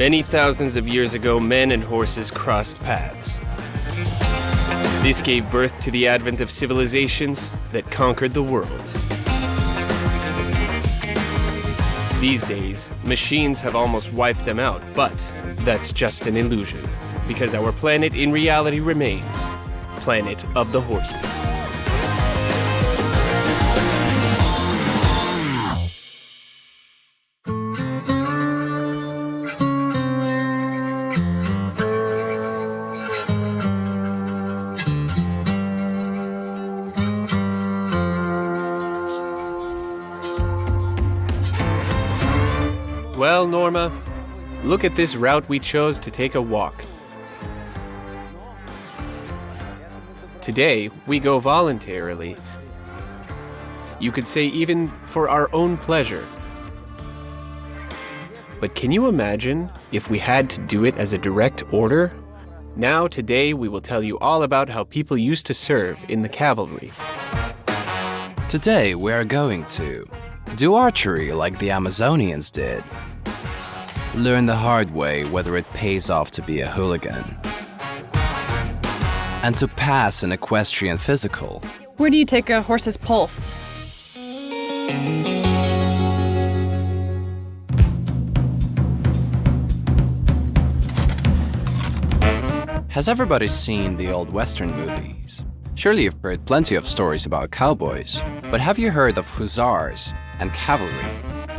Many thousands of years ago, men and horses crossed paths. This gave birth to the advent of civilizations that conquered the world. These days, machines have almost wiped them out, but that's just an illusion, because our planet in reality remains Planet of the Horses. Well, Norma, look at this route we chose to take a walk. Today, we go voluntarily. You could say even for our own pleasure. But can you imagine if we had to do it as a direct order? Now, today, we will tell you all about how people used to serve in the cavalry. Today, we are going to do archery like the Amazonians did. Learn the hard way whether it pays off to be a hooligan. And to pass an equestrian physical. Where do you take a horse's pulse? Has everybody seen the old Western movies? Surely you've heard plenty of stories about cowboys, but have you heard of hussars and cavalry?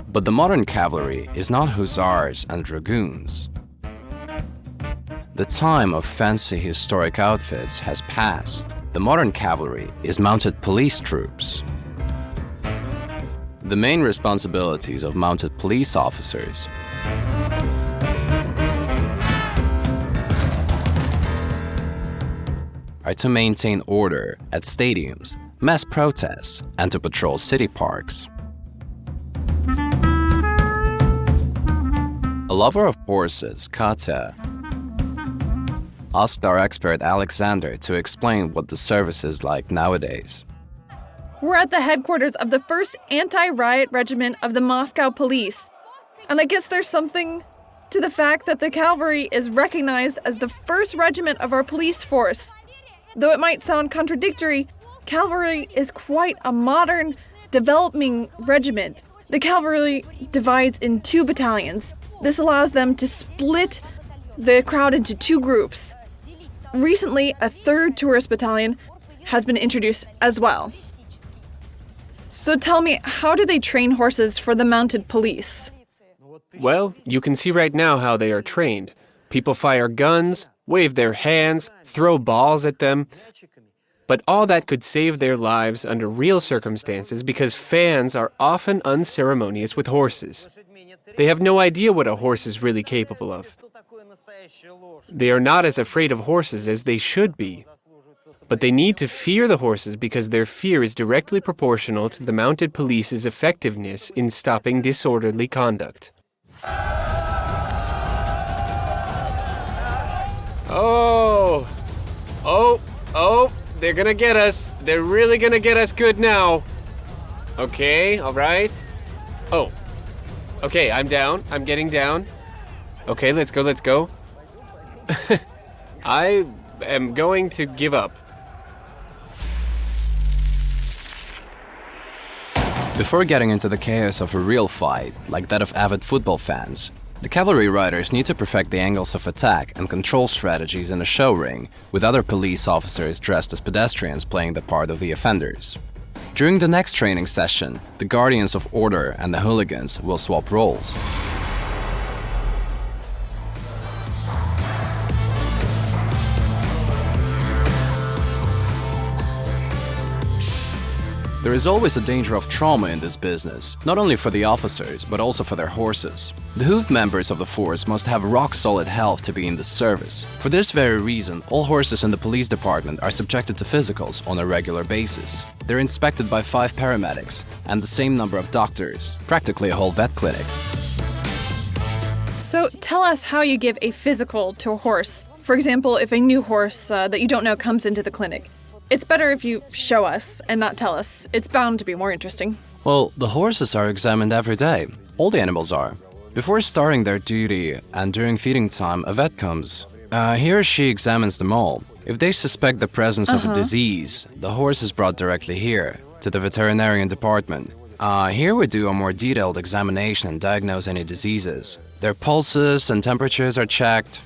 But the modern cavalry is not hussars and dragoons. The time of fancy historic outfits has passed. The modern cavalry is mounted police troops. The main responsibilities of mounted police officers are to maintain order at stadiums, mass protests, and to patrol city parks. A lover of horses, Katya, asked our expert Alexander to explain what the service is like nowadays. We're at the headquarters of the 1st Anti-Riot Regiment of the Moscow Police. And I guess there's something to the fact that the cavalry is recognized as the first regiment of our police force. Though it might sound contradictory, cavalry is quite a modern, developing regiment. The cavalry divides in 2 battalions. This allows them to split the crowd into 2 groups. Recently, a 3rd tourist battalion has been introduced as well. So tell me, how do they train horses for the mounted police? Well, you can see right now how they are trained. People fire guns, wave their hands, throw balls at them. But all that could save their lives under real circumstances because fans are often unceremonious with horses. They have no idea what a horse is really capable of. They are not as afraid of horses as they should be. But they need to fear the horses because their fear is directly proportional to the mounted police's effectiveness in stopping disorderly conduct. Oh, they're gonna get us. They're really gonna get us good now. Okay, all right. Oh, okay, I'm down. I'm getting down. Okay, let's go. I am going to give up. Before getting into the chaos of a real fight, like that of avid football fans, the cavalry riders need to perfect the angles of attack and control strategies in a show ring, with other police officers dressed as pedestrians playing the part of the offenders. During the next training session, the guardians of order and the hooligans will swap roles. There is always a danger of trauma in this business, not only for the officers, but also for their horses. The hoofed members of the force must have rock-solid health to be in the service. For this very reason, all horses in the police department are subjected to physicals on a regular basis. They're inspected by 5 paramedics and the same number of doctors, practically a whole vet clinic. So tell us how you give a physical to a horse. For example, if a new horse that you don't know comes into the clinic. It's better if you show us and not tell us. It's bound to be more interesting. Well, the horses are examined every day. All the animals are. Before starting their duty and during feeding time, a vet comes. He or she examines them all. If they suspect the presence of a disease, the horse is brought directly here, to the veterinarian department. Here we do a more detailed examination and diagnose any diseases. Their pulses and temperatures are checked.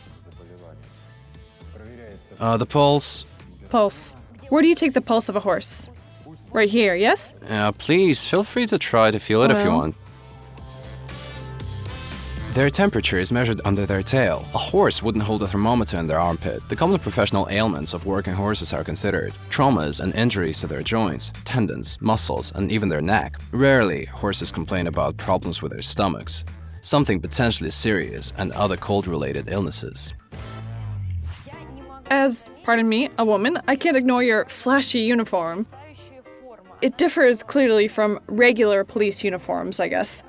The pulse. Pulse. Where do you take the pulse of a horse? Right here, yes? Please, feel free to try to feel it if you Well. want. Their temperature is measured under their tail. A horse wouldn't hold a thermometer in their armpit. The common professional ailments of working horses are considered traumas and injuries to their joints, tendons, muscles, and even their neck. Rarely, horses complain about problems with their stomachs, something potentially serious, and other cold-related illnesses. As, pardon me, a woman, I can't ignore your flashy uniform. It differs clearly from regular police uniforms, I guess.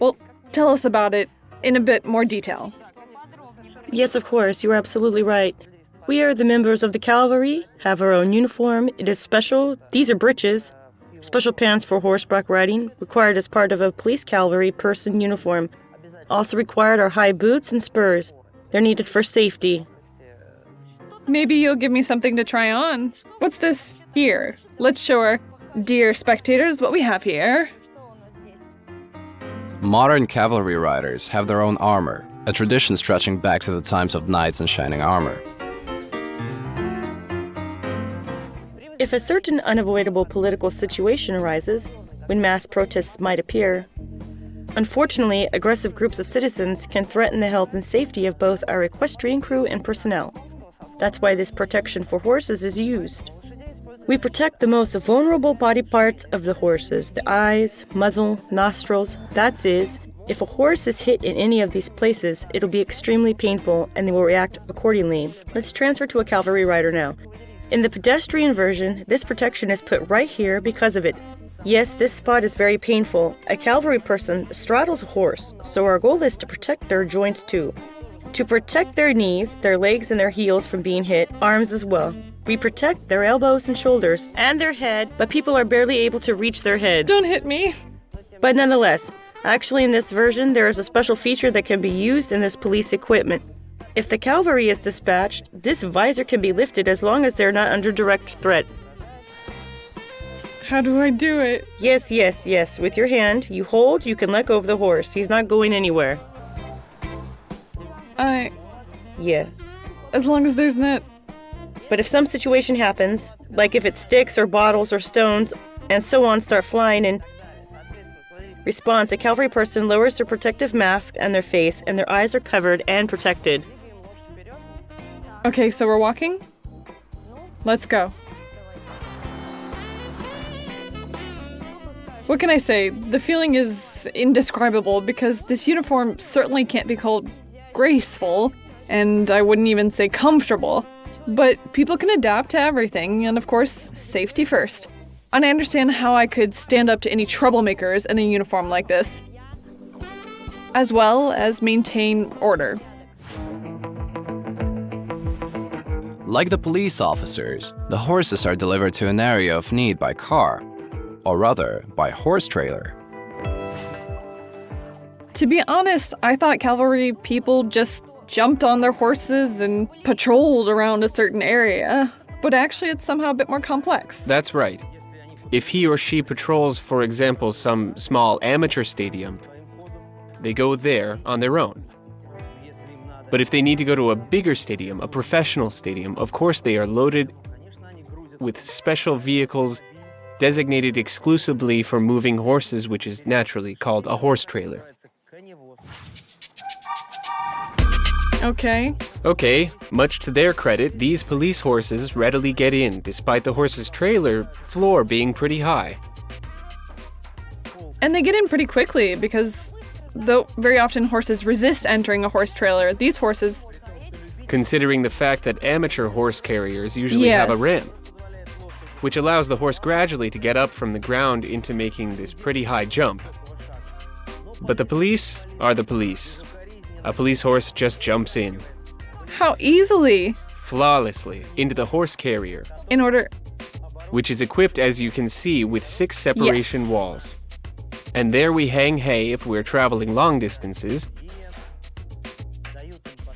Well, tell us about it in a bit more detail. Yes, of course, you are absolutely right. We are the members of the Cavalry, have our own uniform. It is special. These are breeches. Special pants for horseback riding, required as part of a police cavalry person uniform. Also required are high boots and spurs. They're needed for safety. Maybe you'll give me something to try on. What's this here? Let's show our dear spectators what we have here. Modern cavalry riders have their own armor, a tradition stretching back to the times of knights in shining armor. If a certain unavoidable political situation arises, when mass protests might appear, unfortunately, aggressive groups of citizens can threaten the health and safety of both our equestrian crew and personnel. That's why this protection for horses is used. We protect the most vulnerable body parts of the horses, the eyes, muzzle, nostrils. That is, if a horse is hit in any of these places, it'll be extremely painful and they will react accordingly. Let's transfer to a cavalry rider now. In the pedestrian version, this protection is put right here because of it. Yes, this spot is very painful. A cavalry person straddles a horse, so our goal is to protect their joints too. To protect their knees, their legs and their heels from being hit, arms as well. We protect their elbows and shoulders, and their head, but people are barely able to reach their heads. Don't hit me. But nonetheless, actually in this version, there is a special feature that can be used in this police equipment. If the cavalry is dispatched, this visor can be lifted as long as they're not under direct threat. How do I do it? Yes. With your hand, you hold, you can let go of the horse. He's not going anywhere. Yeah. As long as there's not... But if some situation happens, like if it sticks or bottles or stones and so on start flying in response, a cavalry person lowers their protective mask and their face, and their eyes are covered and protected. Okay, so we're walking? Let's go. What can I say? The feeling is indescribable because this uniform certainly can't be called graceful, and I wouldn't even say comfortable. But people can adapt to everything, and of course, safety first. And I understand how I could stand up to any troublemakers in a uniform like this, as well as maintain order. Like the police officers, the horses are delivered to an area of need by car, or rather, by horse trailer. To be honest, I thought cavalry people just jumped on their horses and patrolled around a certain area. But actually, it's somehow a bit more complex. That's right. If he or she patrols, for example, some small amateur stadium, they go there on their own. But if they need to go to a bigger stadium, a professional stadium, of course they are loaded with special vehicles designated exclusively for moving horses, which is naturally called a horse trailer. Okay, much to their credit, these police horses readily get in, despite the horse's trailer floor being pretty high. And they get in pretty quickly because, though very often horses resist entering a horse trailer, these horses... Considering the fact that amateur horse carriers usually have a ramp, which allows the horse gradually to get up from the ground into making this pretty high jump. But the police are the police. A police horse just jumps in. How easily? Flawlessly into the horse carrier. In order... Which is equipped, as you can see, with 6 separation Yes. walls. And there we hang hay if we're traveling long distances.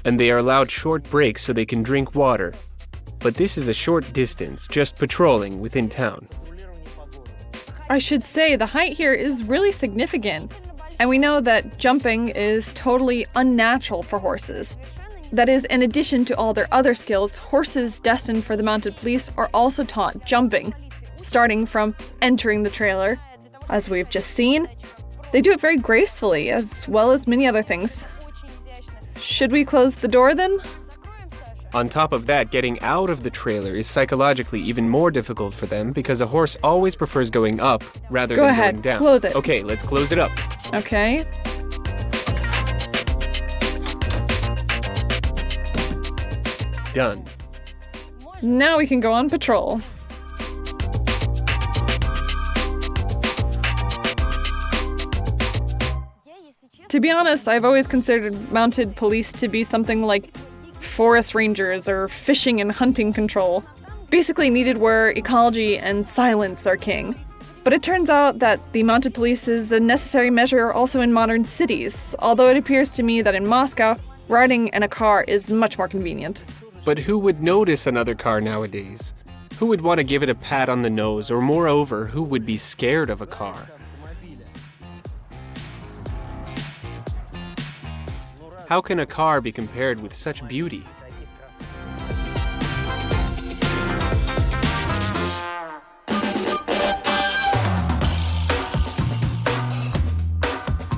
And they are allowed short breaks so they can drink water. But this is a short distance, just patrolling within town. I should say the height here is really significant. And we know that jumping is totally unnatural for horses. That is, in addition to all their other skills, horses destined for the mounted police are also taught jumping, starting from entering the trailer. As we've just seen, they do it very gracefully, as well as many other things. Should we close the door then? On top of that, getting out of the trailer is psychologically even more difficult for them because a horse always prefers going up rather Go than ahead, going down. close it. Okay, let's close it up. Okay. Done. Now we can go on patrol. To be honest, I've always considered mounted police to be something like forest rangers or fishing and hunting control, basically needed where ecology and silence are king. But it turns out that the mounted police is a necessary measure also in modern cities, although it appears to me that in Moscow, riding in a car is much more convenient. But who would notice another car nowadays? Who would want to give it a pat on the nose, or moreover, who would be scared of a car? How can a car be compared with such beauty?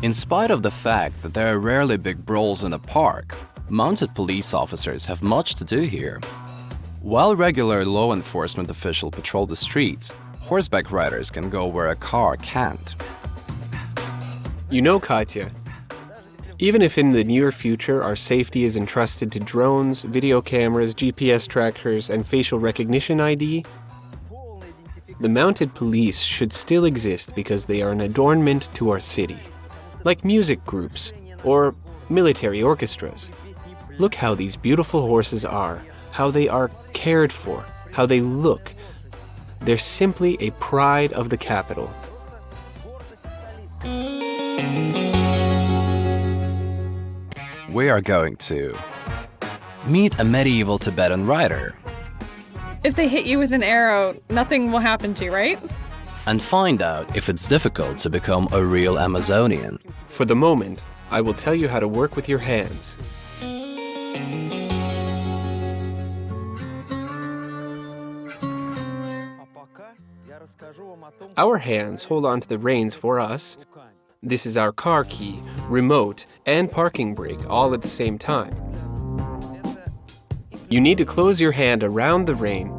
In spite of the fact that there are rarely big brawls in the park, mounted police officers have much to do here. While regular law enforcement officials patrol the streets, horseback riders can go where a car can't. You know, Katya, even if in the near future our safety is entrusted to drones, video cameras, GPS trackers, and facial recognition ID, the mounted police should still exist because they are an adornment to our city. Like music groups or military orchestras. Look how these beautiful horses are, how they are cared for, how they look. They're simply a pride of the capital. We are going to meet a medieval Tibetan rider If they hit you with an arrow, nothing will happen to you, right? and find out if it's difficult to become a real Amazonian. For the moment, I will tell you how to work with your hands. Our hands hold on to the reins for us. This is our car key, remote, and parking brake all at the same time. You need to close your hand around the rein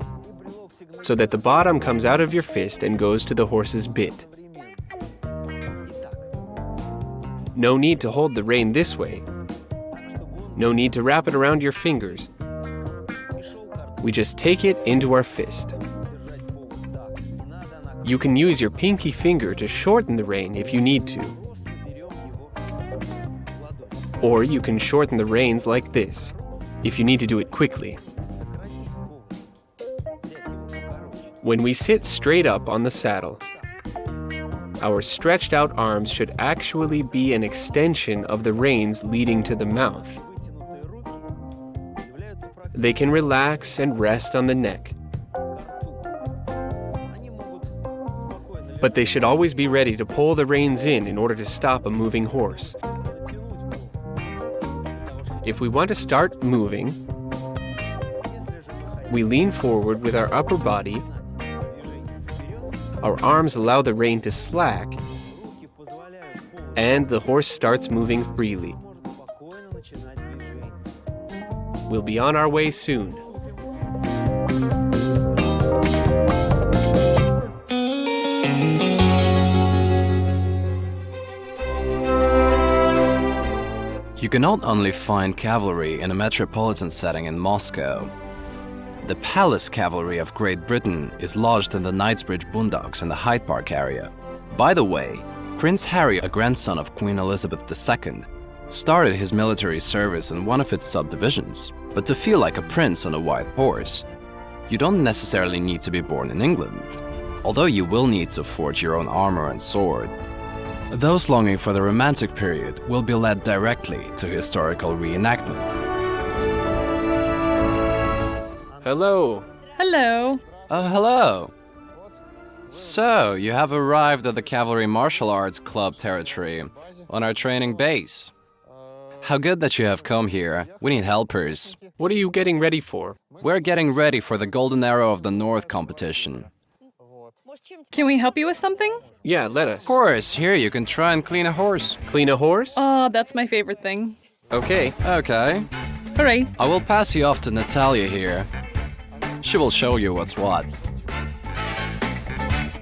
so that the bottom comes out of your fist and goes to the horse's bit. No need to hold the rein this way. No need to wrap it around your fingers. We just take it into our fist. You can use your pinky finger to shorten the rein if you need to. Or you can shorten the reins like this, if you need to do it quickly. When we sit straight up on the saddle, our stretched out arms should actually be an extension of the reins leading to the mouth. They can relax and rest on the neck. But they should always be ready to pull the reins in order to stop a moving horse. If we want to start moving, we lean forward with our upper body. Our arms allow the rein to slack, and the horse starts moving freely. We'll be on our way soon. You can not only find cavalry in a metropolitan setting in Moscow. The Palace Cavalry of Great Britain is lodged in the Knightsbridge Boondocks in the Hyde Park area. By the way, Prince Harry, a grandson of Queen Elizabeth II, started his military service in one of its subdivisions. But to feel like a prince on a white horse, you don't necessarily need to be born in England, although you will need to forge your own armor and sword. Those longing for the Romantic period will be led directly to historical reenactment. Hello. Hello. Oh, hello. So, you have arrived at the Cavalry Martial Arts Club territory on our training base. How good that you have come here. We need helpers. What are you getting ready for? We're getting ready for the Golden Arrow of the North competition. Can we help you with something? Yeah, let us. Of course, here you can try and clean a horse. Clean a horse? Oh, that's my favorite thing. Okay. Okay. All right. I will pass you off to Natalia here. She will show you what's what.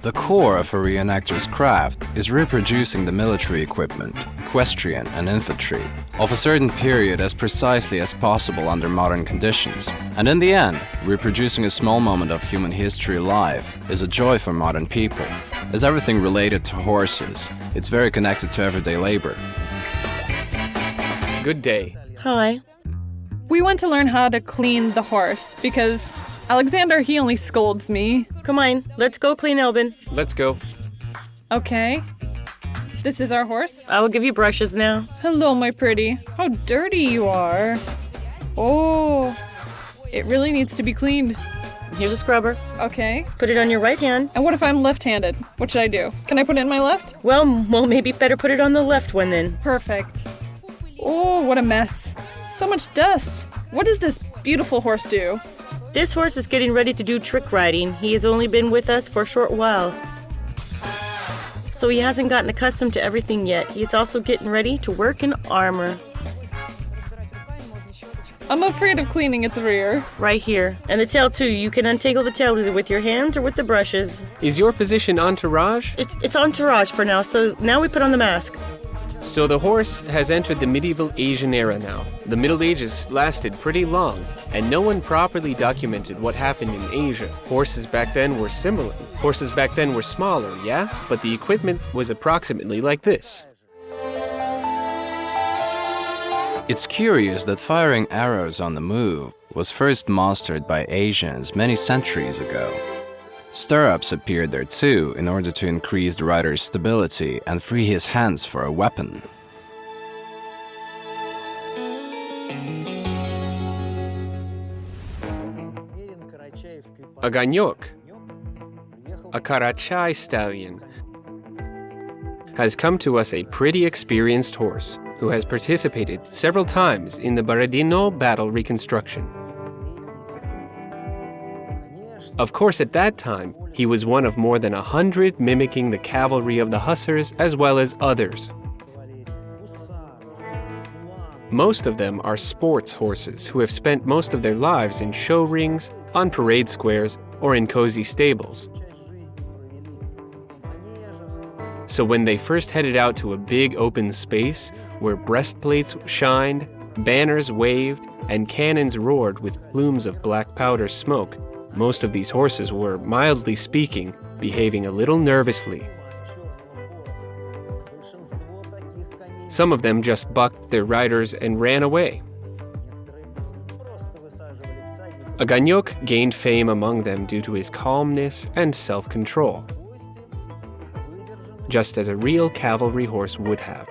The core of a reenactor's craft is reproducing the military equipment, equestrian and infantry, of a certain period as precisely as possible under modern conditions. And in the end, reproducing a small moment of human history live is a joy for modern people. As everything related to horses, it's very connected to everyday labor. Good day. Hi. We want to learn how to clean the horse because Alexander, he only scolds me. Come on, let's go clean Elbin. Let's go. Okay. This is our horse. I will give you brushes now. Hello, my pretty. How dirty you are. Oh, it really needs to be cleaned. Here's a scrubber. Okay. Put it on your right hand. And what if I'm left-handed? What should I do? Can I put it in my left? Well, maybe better put it on the left one then. Perfect. Oh, what a mess. So much dust. What does this beautiful horse do? This horse is getting ready to do trick riding. He has only been with us for a short while. So he hasn't gotten accustomed to everything yet. He's also getting ready to work in armor. I'm afraid of cleaning its rear. Right here. And the tail too. You can untangle the tail either with your hands or with the brushes. Is your position entourage? It's entourage for now, so now we put on the mask. So the horse has entered the medieval Asian era now. The Middle Ages lasted pretty long, and no one properly documented what happened in Asia. Horses back then were similar. Horses back then were smaller, yeah? But the equipment was approximately like this. It's curious that firing arrows on the move was first mastered by Asians many centuries ago. Stirrups appeared there too in order to increase the rider's stability and free his hands for a weapon. A ganyok, a Karachay stallion, has come to us a pretty experienced horse who has participated several times in the Borodino battle reconstruction. Of course, at that time, he was one of more than 100 mimicking the cavalry of the Hussars as well as others. Most of them are sports horses who have spent most of their lives in show rings, on parade squares, or in cozy stables. So when they first headed out to a big open space where breastplates shined, banners waved, and cannons roared with plumes of black powder smoke, most of these horses were, mildly speaking, behaving a little nervously. Some of them just bucked their riders and ran away. A ganyok gained fame among them due to his calmness and self-control, just as a real cavalry horse would have.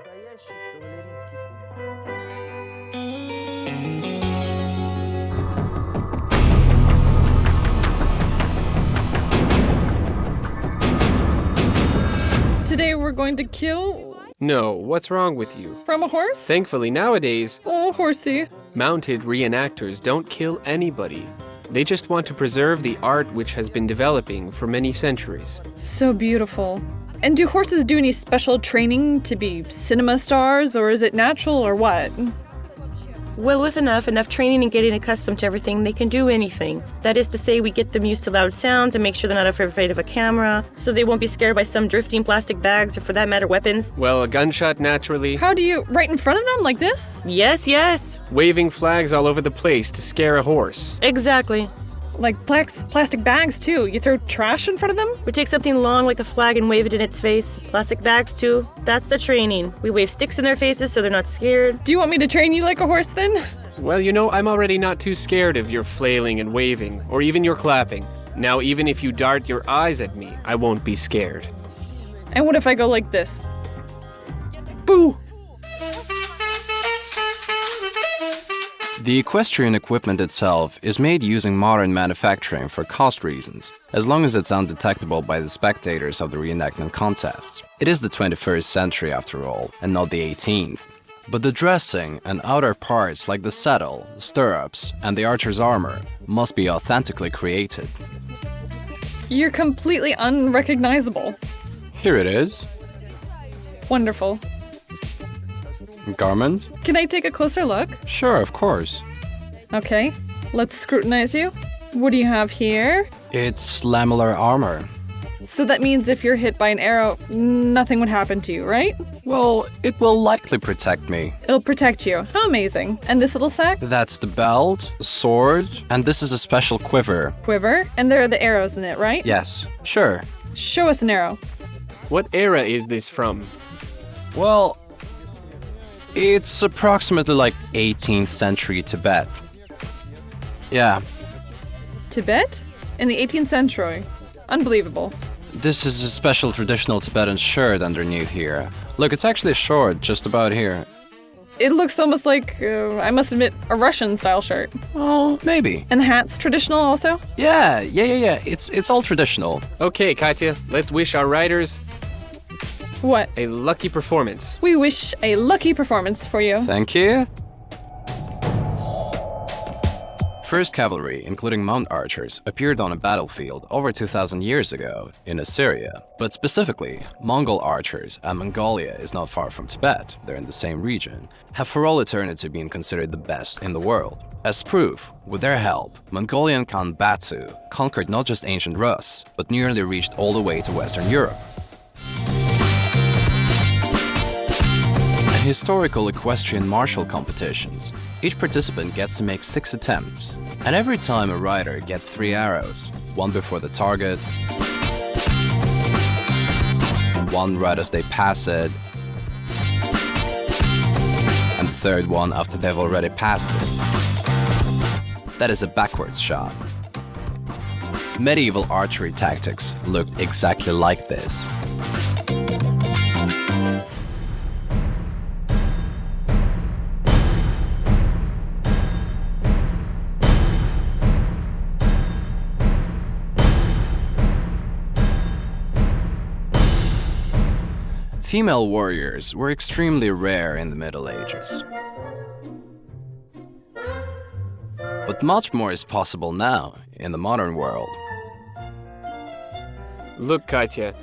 Today we're going to kill No, what's wrong with you? from a horse? Thankfully, nowadays, Oh, horsey. mounted reenactors don't kill anybody. They just want to preserve the art which has been developing for many centuries. So beautiful. And do horses do any special training to be cinema stars, or is it natural, or what? Well, with enough training and getting accustomed to everything, they can do anything. That is to say, we get them used to loud sounds and make sure they're not afraid of a camera, so they won't be scared by some drifting plastic bags or, for that matter, weapons. Well, a gunshot naturally, How do you, right in front of them, like this? Yes. waving flags all over the place to scare a horse. Exactly. Like plastic bags, too. You throw trash in front of them? We take something long like a flag and wave it in its face. Plastic bags, too. That's the training. We wave sticks in their faces so they're not scared. Do you want me to train you like a horse, then? Well, you know, I'm already not too scared of your flailing and waving, or even your clapping. Now, even if you dart your eyes at me, I won't be scared. And what if I go like this? Boo! The equestrian equipment itself is made using modern manufacturing for cost reasons, as long as it's undetectable by the spectators of the reenactment contests. It is the 21st century after all, and not the 18th. But the dressing and outer parts like the saddle, stirrups, and the archer's armor must be authentically created. You're completely unrecognizable. Here it is. Wonderful. Garment? Can I take a closer look? Sure, of course. Okay, let's scrutinize you. What do you have here? It's lamellar armor. So that means if you're hit by an arrow, nothing would happen to you, right? Well, it will likely protect me. It'll protect you. How amazing. And this little sack? That's the belt, sword, and this is a special quiver. Quiver. And there are the arrows in it, right? Yes, sure. Show us an arrow. What era is this from? Well, it's approximately like 18th century Tibet. Yeah, Tibet? In the 18th century. Unbelievable. this is a special traditional Tibetan shirt underneath here. Look, it's actually short, just about here. It looks almost like, I must admit, a Russian-style shirt. Oh, maybe. And the hat's traditional also? Yeah. It's all traditional. Okay, Katya, let's wish our riders What? a lucky performance. We wish a lucky performance for you. Thank you. First cavalry, including Mongol Archers, appeared on a battlefield over 2,000 years ago in Assyria. But specifically, Mongol Archers, and Mongolia is not far from Tibet, they're in the same region, have for all eternity been considered the best in the world. As proof, with their help, Mongolian Khan Batu conquered not just ancient Rus, but nearly reached all the way to Western Europe. In historical equestrian martial competitions, each participant gets to make 6 attempts, and every time a rider gets 3 arrows, one before the target, one right as they pass it, and the third one after they've already passed it. That is a backwards shot. Medieval archery tactics looked exactly like this. Female warriors were extremely rare in the Middle Ages. But much more is possible now in the modern world. Look, Katya,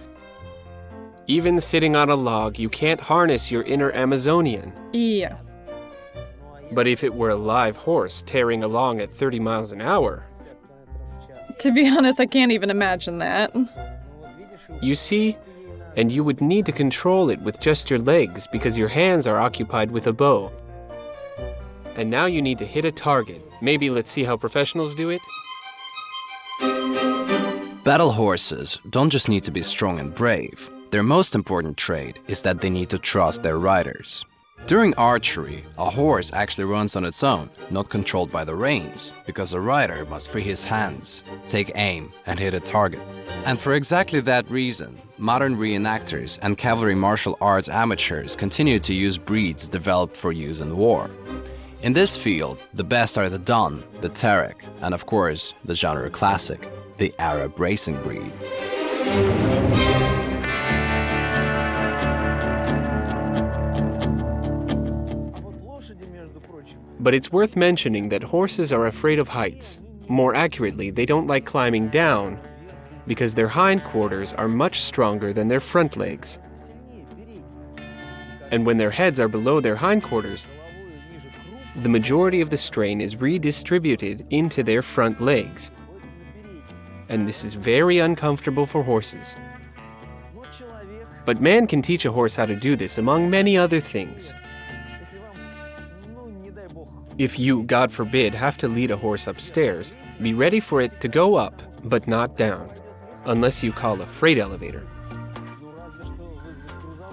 even sitting on a log, you can't harness your inner Amazonian. Yeah. But if it were a live horse tearing along at 30 miles an hour, To be honest, I can't even imagine that. you see, and you would need to control it with just your legs because your hands are occupied with a bow. And now you need to hit a target. Maybe let's see how professionals do it. Battle horses don't just need to be strong and brave. Their most important trait is that they need to trust their riders. During archery, a horse actually runs on its own, not controlled by the reins, because a rider must free his hands, take aim, and hit a target. And for exactly that reason, modern reenactors and cavalry martial arts amateurs continue to use breeds developed for use in war. In this field, the best are the Don, the Terek, and of course, the genre classic, the Arab racing breed. But it's worth mentioning that horses are afraid of heights. More accurately, they don't like climbing down because their hindquarters are much stronger than their front legs. And when their heads are below their hindquarters, the majority of the strain is redistributed into their front legs. And this is very uncomfortable for horses. But man can teach a horse how to do this, among many other things. If you, God forbid, have to lead a horse upstairs, be ready for it to go up, but not down, unless you call a freight elevator.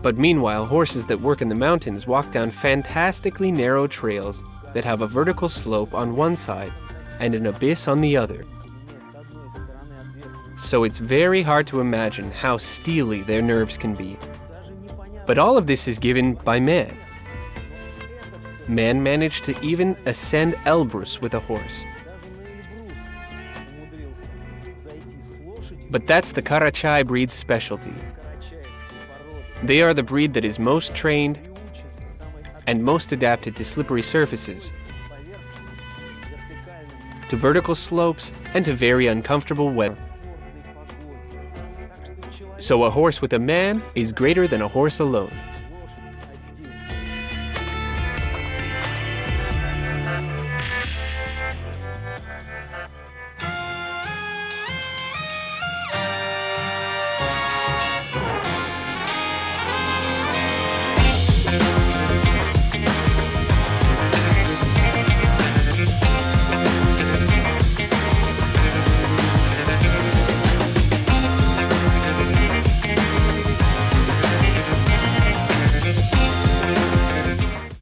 But meanwhile, horses that work in the mountains walk down fantastically narrow trails that have a vertical slope on one side and an abyss on the other. So it's very hard to imagine how steely their nerves can be. But But all of this is given by man. Man managed to even ascend Elbrus with a horse. But that's the Karachay breed's specialty. They are the breed that is most trained and most adapted to slippery surfaces, to vertical slopes, and to very uncomfortable weather. So a horse with a man is greater than a horse alone.